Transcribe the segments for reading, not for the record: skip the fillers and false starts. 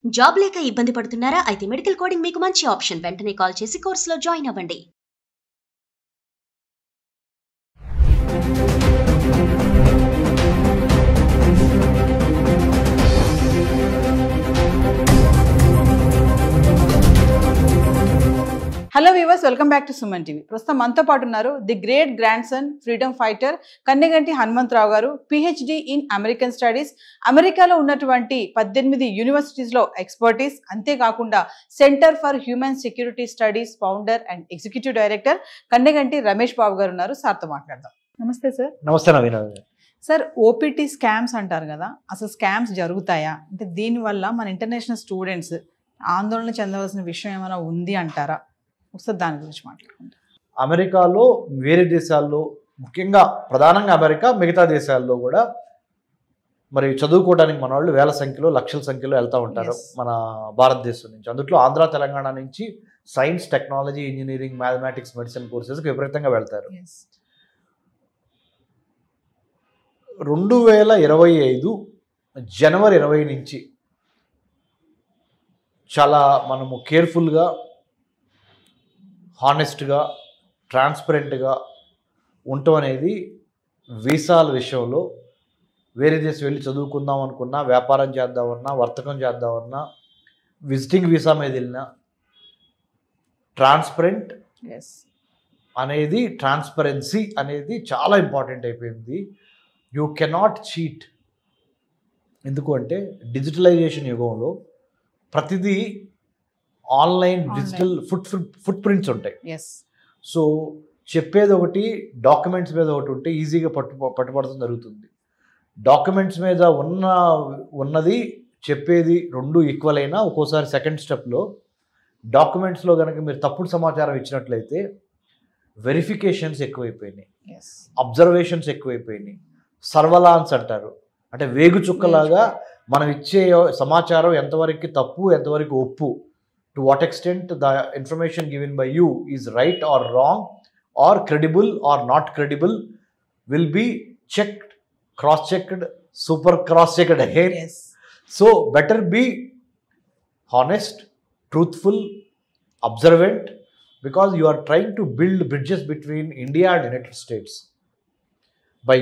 Job లేక ఇబ్బంది పడుతున్నారా? అయితే మెడికల్ కోడింగ్ మీకు మంచి ఆప్షన్. వెంటనే కాల్ చేసి కోర్సులో జాయిన్ అవ్వండి. Hello viewers, welcome back to Suman TV. ప్రస్తుతం మనతో పాటు ఉన్నారు the great grandson freedom fighter Kanneganti Hanumantharao garu, PhD in American studies. అమెరికాలో ఉన్నటువంటి 18 యూనివర్సిటీస్లో ఎక్స్పర్టీస్, అంతేకాకుండా centre for human security studies founder and executive director Kanneganti Ramesh Babu garu ఉన్నారు. సార్తో మాట్లాడదాం. నమస్తే సార్. నమస్తే నవీన్. సార్, ఓపీటీ స్కామ్స్ అంటారు కదా, అసలు స్కామ్స్ జరుగుతాయా? అంటే దీనివల్ల మన ఇంటర్నేషనల్ స్టూడెంట్స్ ఆందోళన చెందవలసిన విషయం ఏమైనా ఉంది అంటారా? ఒకసారి దాని గురించి మాట్లాడుకుంటాం. అమెరికాలో వేరే దేశాల్లో, ముఖ్యంగా ప్రధానంగా అమెరికా, మిగతా దేశాల్లో కూడా మరి చదువుకోవడానికి మన వాళ్ళు వేల సంఖ్యలో, లక్షల సంఖ్యలో వెళ్తూ ఉంటారు మన భారతదేశం నుంచి. అందులో ఆంధ్ర, తెలంగాణ నుంచి science, technology, engineering, mathematics, medicine కోర్సెస్కి విపరీతంగా వెళ్తారు. 2025 జనవరి 20 నుంచి చాలా మనము కేర్ఫుల్గా, హానెస్ట్గా, ట్రాన్స్పరెంట్గా ఉండటం అనేది వీసాల విషయంలో వేరే దేశం వెళ్ళి చదువుకుందాం అనుకున్నా, వ్యాపారం చేద్దామన్నా, వర్తకం చేద్దామన్నా, విజిటింగ్ వీసా మీద వెళ్ళినా ట్రాన్స్పరెంట్ అనేది, ట్రాన్స్పరెన్సీ అనేది చాలా ఇంపార్టెంట్ అయిపోయింది. You cannot cheat. ఎందుకు అంటే డిజిటలైజేషన్ యుగంలో ప్రతిదీ ఆన్లైన్, డిజిటల్ ఫుట్ ప్రింట్స్ ఉంటాయి. సో చెప్పేది ఒకటి, డాక్యుమెంట్స్ మీద ఒకటి ఉంటే ఈజీగా పట్టుబడటం జరుగుతుంది. డాక్యుమెంట్స్ మీద ఉన్నది చెప్పేది రెండు ఈక్వల్ అయినా ఒక్కోసారి సెకండ్ స్టెప్లో డాక్యుమెంట్స్లో కనుక మీరు తప్పుడు సమాచారం ఇచ్చినట్లయితే వెరిఫికేషన్స్ ఎక్కువైపోయినాయి, అబ్జర్వేషన్స్ ఎక్కువైపోయినాయి. సర్వలాన్స్ అంటారు, అంటే వేగు చుక్కలాగా మనం ఇచ్చే సమాచారం ఎంతవరకు తప్పు, ఎంతవరకు ఒప్పు, to what extent the information given by you is right or wrong or credible or not credible will be checked, cross-checked, super cross-checked again. So better be honest, truthful, observant, because you are trying to build bridges between India and United States by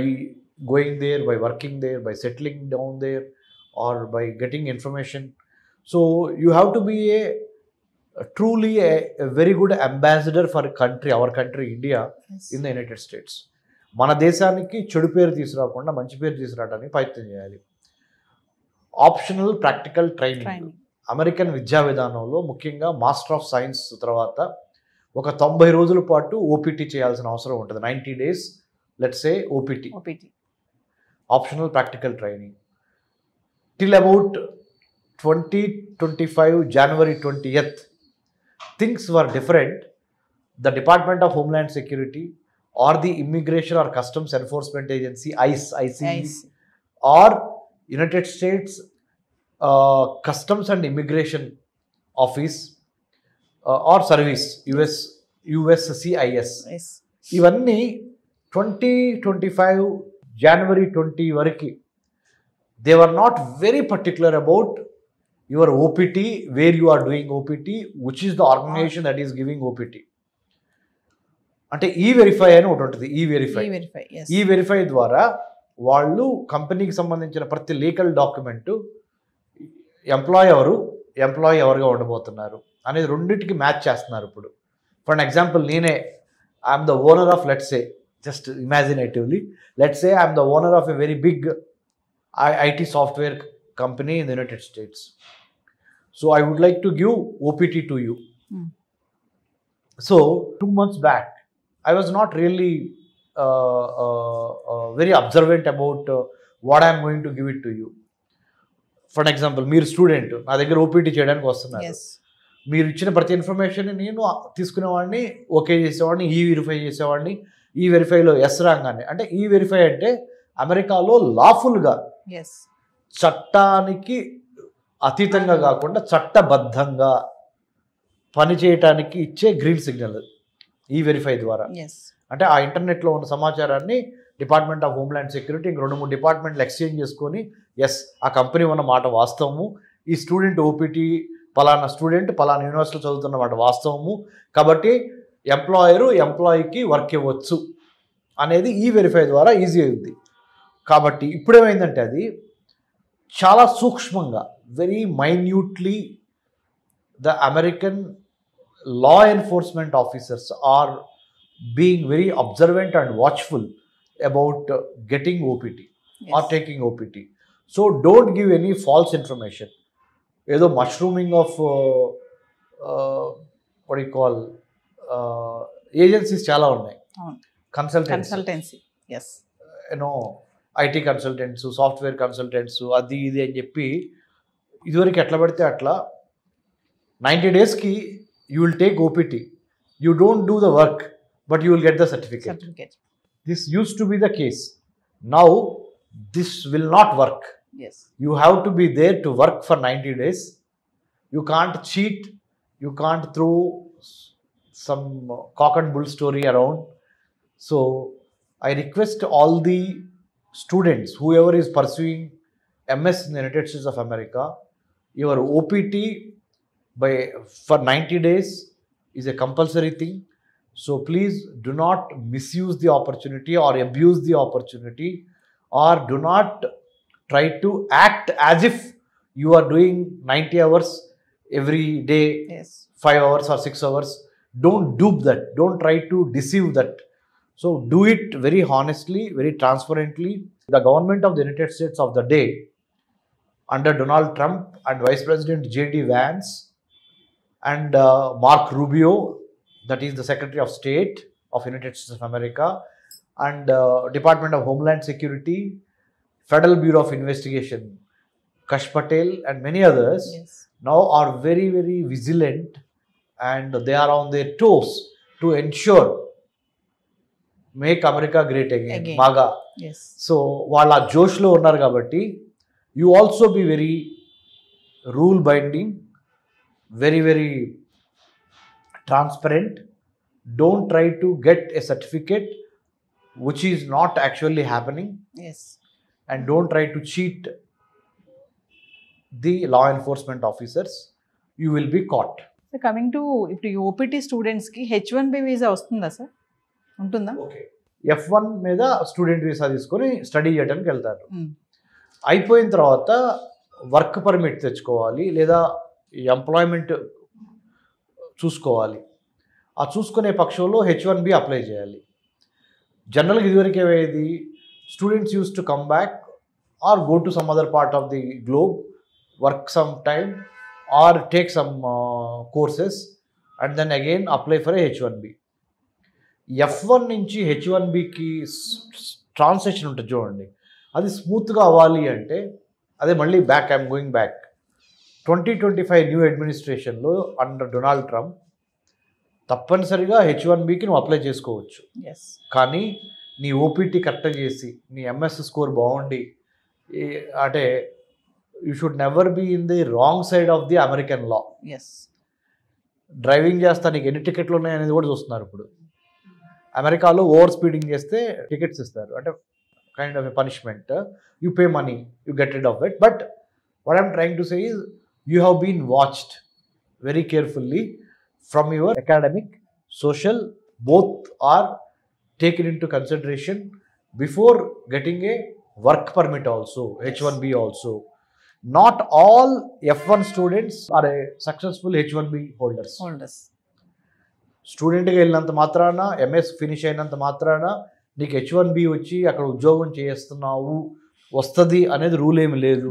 going there, by working there, by settling down there, or by getting information. So you have to be truly a very good ambassador for country, our country India, in the United States. మన దేశానికి చెడు పేరు తీసుకురాకుండా మంచి పేరు తీసుకురావడానికి ప్రయత్నం చేయాలి. ఆప్షనల్ ప్రాక్టికల్ ట్రైనింగ్ అమెరికన్ విద్యా విధానంలో ముఖ్యంగా మాస్టర్ ఆఫ్ సైన్స్ తర్వాత ఒక 90 రోజుల పాటు ఓపీటీ చేయాల్సిన అవసరం ఉంటుంది. 90 days, let's say OPT, optional practical training. Till about 2025 January 20th things were different. The Department of Homeland Security or the Immigration or Customs Enforcement Agency, ICE, or United States Customs and Immigration Office or Service, USCIS, ఇవన్నీ 2025 January 20 వరకు they were not very particular about your OPT, where you are doing OPT, which is the organization that is giving OPT. అంటే E-Verify అని ఒకటి ఉంటుంది. E-Verify ద్వారా వాళ్ళు కంపెనీకి సంబంధించిన ప్రతి లీగల్ డాక్యుమెంటు ఎంప్లాయీ ఎవరుగా ఉండబోతున్నారు అనేది రెండింటికి మ్యాచ్ చేస్తున్నారు. ఇప్పుడు ఫర్ ఎగ్జాంపుల్ నేనే I'm the owner of, let's say, just imaginatively, let's say I'm the owner of a very big IT software company in the United States. So I would like to give OPT to you. So 2 months back, I was not really very observant about what I am going to give it to you. For example, మీరు student నా దగ్గర OPT చేయడానికి వస్తున్నారు. మీరు ఇచ్చిన ప్రతి information నేను తీసుకునేవాడిని, okay చేసేవాడిని, E-Verify చేసేవాడిని. E-Verifyలో ఎస్ రాగానే, అంటే E-Verify అంటే అమెరికాలో లాఫుల్గా, చట్టానికి అతీతంగా కాకుండా చట్టబద్ధంగా పనిచేయటానికి ఇచ్చే గ్రీన్ సిగ్నల్ E-Verify ద్వారా. అంటే ఆ ఇంటర్నెట్లో ఉన్న సమాచారాన్ని డిపార్ట్మెంట్ ఆఫ్ హోమ్ల్యాండ్ సెక్యూరిటీ ఇంక 2-3 డిపార్ట్మెంట్లు ఎక్స్చేంజ్ చేసుకొని, ఎస్ ఆ కంపెనీ ఉన్న మాట వాస్తవము, ఈ స్టూడెంట్ ఓపీటీ పలానా స్టూడెంట్ పలానా యూనివర్సిటీలో చదువుతున్నమాట వాస్తవము, కాబట్టి ఎంప్లాయీకి వర్క్ ఇవ్వచ్చు అనేది ఈ వెరిఫై ద్వారా ఈజీ అయింది. కాబట్టి ఇప్పుడేమైందంటే అది చాలా సూక్ష్మంగా very minutely the American law enforcement officers are being very observant and watchful about getting OPT or taking OPT. So don't give any false information. Either mushrooming of what do you call agencies chala unnai, consultancy yes IT consultants, software consultants, అది ఇది అని చెప్పి ఇదివరకు ఎట్లా పడితే అట్లా 90 daysకి you will take OPT. You don't do the work, but you will get the certificate. This used to be the case. Now, this will not work. Yes. You have to be there to work for 90 days. You can't cheat. You can't throw some cock and bull story around. So, I request all the students, whoever is pursuing MS in the United States of America, your OPT for 90 days is a compulsory thing. So please do not misuse the opportunity or abuse the opportunity, or do not try to act as if you are doing 90 hours every day, yes 5 hours or 6 hours. Don't dupe that. Don't try to deceive that. So do it very honestly, very transparently. The government of the United States of the day under Donald Trump and Vice President J.D. Vance and Mark Rubio, that is the Secretary of State of United States of America, and Department of Homeland Security, Federal Bureau of Investigation, Kash Patel and many others, yes now are very, very vigilant, and they are on their toes to ensure make America great again. MAGA. yes So వాళ్ళ జోష్లో ఉన్నారు కాబట్టి you also be very rule binding, very, very transparent. Don't try to get a certificate which is not actually happening, yes and don't try to cheat the law enforcement officers. You will be caught. So coming to ఇప్పుడు OPT స్టూడెంట్స్కి H1B visa వస్తుందా sir? ఉంటుందా? Okay, F1 మీద student visa తీసుకొని study చేయడానికి వెళ్తారు. అయిపోయిన తర్వాత వర్క్ పర్మిట్ తెచ్చుకోవాలి, లేదా ఎంప్లాయ్మెంట్ చూసుకోవాలి. ఆ చూసుకునే పక్షంలో H1B అప్లై చేయాలి. జనరల్గా ఇదివరకు ఏమయ్యేది, students use to come back or go to some other part of the globe, work some time or take some courses and then again apply for H1B. F1 నుంచి H1Bకి transaction ఉంటుంది చూడండి, అది స్మూత్గా అవ్వాలి అంటే అదే మళ్ళీ back, I'm going back 2025 new అడ్మినిస్ట్రేషన్లో అండర్ డొనాల్డ్ ట్రంప్ తప్పనిసరిగా H1Bకి నువ్వు అప్లై చేసుకోవచ్చు. కానీ నీ ఓపీటీ కరెక్ట్ చేసి నీ ఎంఎస్ స్కోర్ బాగుండి, అంటే you should never be in the wrong side of the American law. Driving చేస్తా నీకు ఎన్ని టికెట్లు ఉన్నాయి అనేది కూడా చూస్తున్నారు ఇప్పుడు. అమెరికాలో ఓవర్ స్పీడింగ్ చేస్తే టికెట్స్ ఇస్తారు, అంటే kind of a punishment. You pay money, you get rid of it. But what I'm trying to say is you have been watched very carefully from your academic, social, both are taken into consideration before getting a work permit also, H1B also. Not all F1 students are a successful H1B holders. స్టూడెంట్గా వెళ్ళినంత మాత్రాన, MS finish అయినంత మాత్రాన నీకు H1B వచ్చి అక్కడ ఉద్యోగం చేస్తున్నావు వస్తుంది అనేది రూల్ ఏమి లేదు.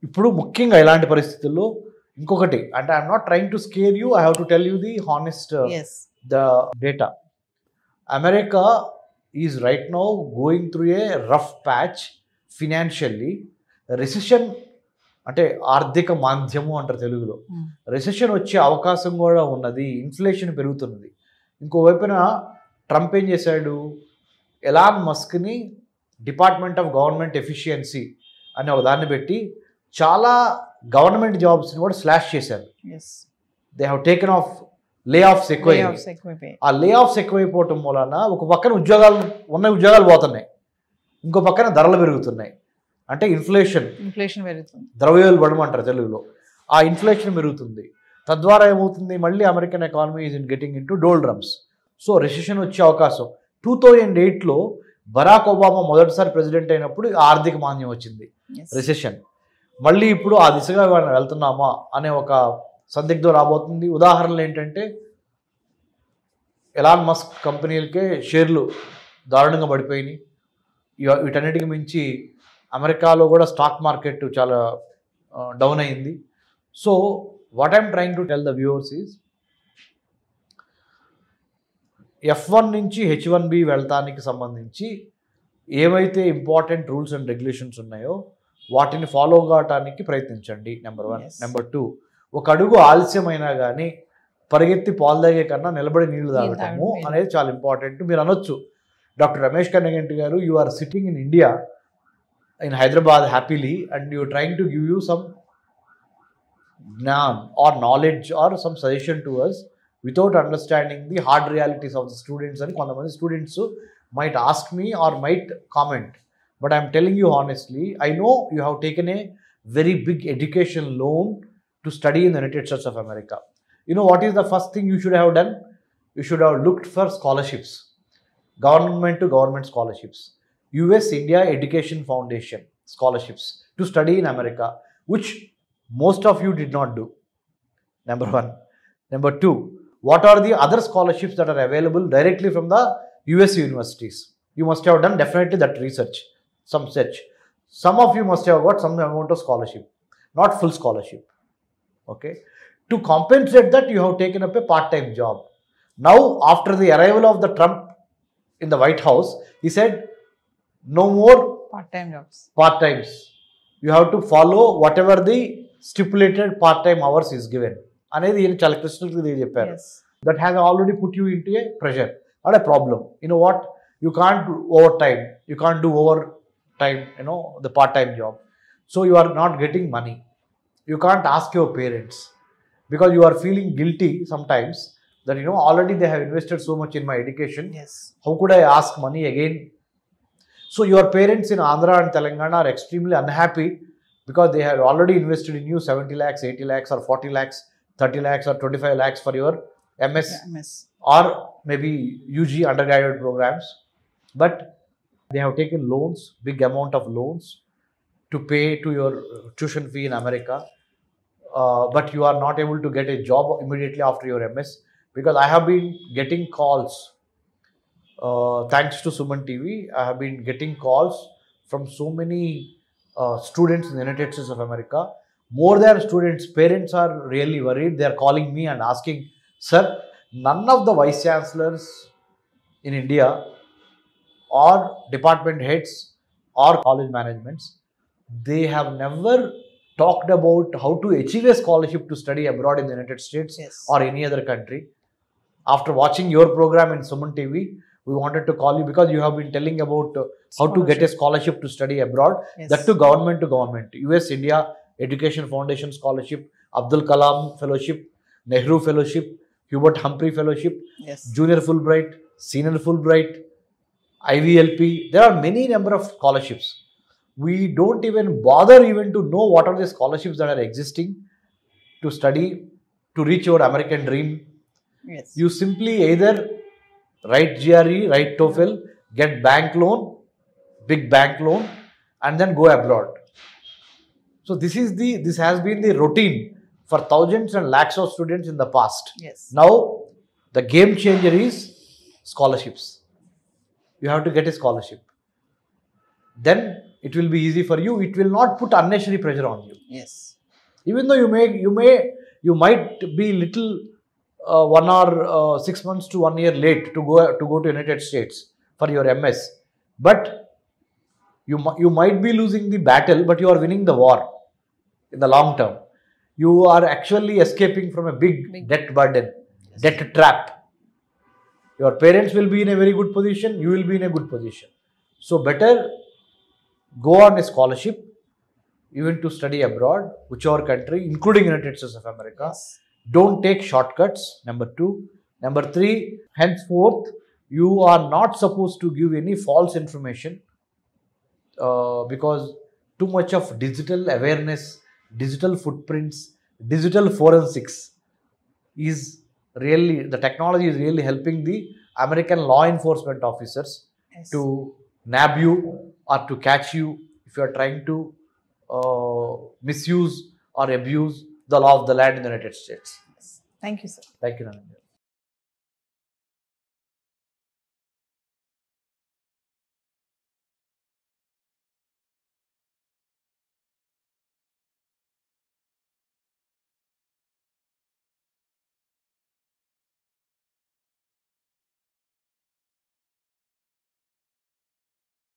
ఇప్పుడు ముఖ్యంగా ఇలాంటి పరిస్థితుల్లో ఇంకొకటి, అంటే I'm not trying to scare you, I have to tell you the honest the data. America is right now going through a rough patch financially. Recession అంటే ఆర్థిక మాంద్యము అంటారు తెలుగులో. రెసిషన్ వచ్చే అవకాశం కూడా ఉన్నది, ఇన్ఫ్లేషన్ పెరుగుతున్నది. ఇంకోవైపున ట్రంప్ ఏం చేశాడు, ఎలాన్ మస్క్ని డిపార్ట్మెంట్ ఆఫ్ గవర్నమెంట్ ఎఫిషియన్సీ అనే ఒక దాన్ని పెట్టి చాలా గవర్నమెంట్ జాబ్స్ని కూడా స్లాష్ చేశారు. దే హ్యావ్ టేకెన్ ఆఫ్ లే ఆఫ్స్ ఎక్కువైపోయి. ఆ లే ఆఫ్స్ ఎక్కువైపోవటం మూలన ఒక పక్కన ఉన్న ఉద్యోగాలు పోతున్నాయి, ఇంకో పక్కన ధరలు పెరుగుతున్నాయి. అంటే ఇన్ఫ్లేషన్ పెరుగుతుంది. ద్రవ్యోల్బణం అంటారు తెలుగులో. ఆ ఇన్ఫ్లేషన్ పెరుగుతుంది. తద్వారా ఏమవుతుంది, మళ్ళీ American economy is getting in to doldrums. So recession వచ్చే అవకాశం. 2008లో బరాక్ ఒబామా మొదటిసారి ప్రెసిడెంట్ అయినప్పుడు ఆర్థిక మాంద్యం వచ్చింది, రిసెషన్. మళ్ళీ ఇప్పుడు ఆ దిశగా మనం వెళ్తున్నామా అనే ఒక సందిగ్ధం రాబోతుంది. ఉదాహరణలు ఏంటంటే ఎలాన్ మస్క్ కంపెనీలకే షేర్లు దారుణంగా పడిపోయినాయి. వీటన్నిటికి మించి అమెరికాలో కూడా స్టాక్ మార్కెట్ చాలా డౌన్ అయింది. So what I'm trying to tell the viewers is F1 నుంచి H1B వెళ్తానికి సంబంధించి ఏవైతే ఇంపార్టెంట్ రూల్స్ అండ్ రెగ్యులేషన్స్ ఉన్నాయో వాటిని ఫాలో కావటానికి ప్రయత్నించండి. నెంబర్ 1. నెంబర్ 2, ఒక అడుగు ఆలస్యమైనా కానీ పరిగెత్తి పాలు తాగే కన్నా నిలబడి నీళ్లు తాగటము అనేది చాలా ఇంపార్టెంట్. మీరు అనొచ్చు, డాక్టర్ రమేష్ కన్నగంటి గారు, you are sitting in India, in Hyderabad happily, and you trying to give you some gyan or knowledge or some suggestion to us without understanding the hard realities of the students. And kontamandi students might ask me or might comment, but I am telling you honestly, I know you have taken a very big education loan to study in the United States of America. You know what is the first thing you should have done? You should have looked for scholarships, government to government scholarships, US India Education Foundation scholarships to study in America, which most of you did not do. Number 1. Number 2, what are the other scholarships that are available directly from the US universities? You must have done definitely that research, some search. Some of you must have got some amount of scholarship, not full scholarship. Okay. To compensate that, you have taken up a part-time job. Now, after the arrival of the Trump in the White House, he said, no more part-time jobs. Part-times. You have to follow whatever the stipulated part-time hours is given. అనేది ఈయన చాలా క్రిస్టల్గా చెప్పారు. That has already put you into a pressure and a problem. You know what, you can't do over time, you can't do over time, you know the part time job. So you are not getting money. You can't ask your parents because you are feeling guilty sometimes that you know already they have invested so much in my education, how could I ask money again? So your parents in Andhra and Telangana are extremely unhappy because they have already invested in you 70 lakhs, 80 lakhs or 40 lakhs, 30 lakhs or 25 lakhs for your MS or maybe UG undergraduate programs. But they have taken loans, big amount of loans to pay to your tuition fee in America. But you are not able to get a job immediately after your MS, because I have been getting calls. Thanks to Suman TV, I have been getting calls from so many students in the United States of America. More than students, parents are really worried. They are calling me and asking, sir, none of the vice chancellors in India or department heads or college managements, they have never talked about how to achieve a scholarship to study abroad in the United States or any other country. After watching your program in Suman TV, we wanted to call you because you have been telling about how to get a scholarship to study abroad. That to government, US India Education Foundation Scholarship, Abdul Kalam Fellowship, Nehru Fellowship, Hubert Humphrey Fellowship, Junior Fulbright, Senior Fulbright, IVLP. There are many number of scholarships. We don't even bother even to know what are the scholarships that are existing to study, to reach your American dream. You simply either write GRE, write TOEFL, get bank loan, big bank loan, and then go abroad. So this has been the routine for thousands and lakhs of students in the past. Now the game changer is scholarships. You have to get a scholarship. Then it will be easy for you. It will not put unnecessary pressure on you. Even though you might be little 1 or 6 months to 1 year late to go to United States for your MS, but you might be losing the battle, but you are winning the war in the long term. You are actually escaping from a big debt burden, debt trap. Your parents will be in a very good position, you will be in a good position. So better go on a scholarship even to study abroad, whichever country, including United States of America. Don't take shortcuts, number 2. Number 3, henceforth, you are not supposed to give any false information because too much of digital awareness, digital footprints, digital forensics is really, the technology is really helping the American law enforcement officers Yes. to nab you or to catch you if you are trying to misuse or abuse the law of the land in the United States. Thank you, sir. Thank you, Nananya.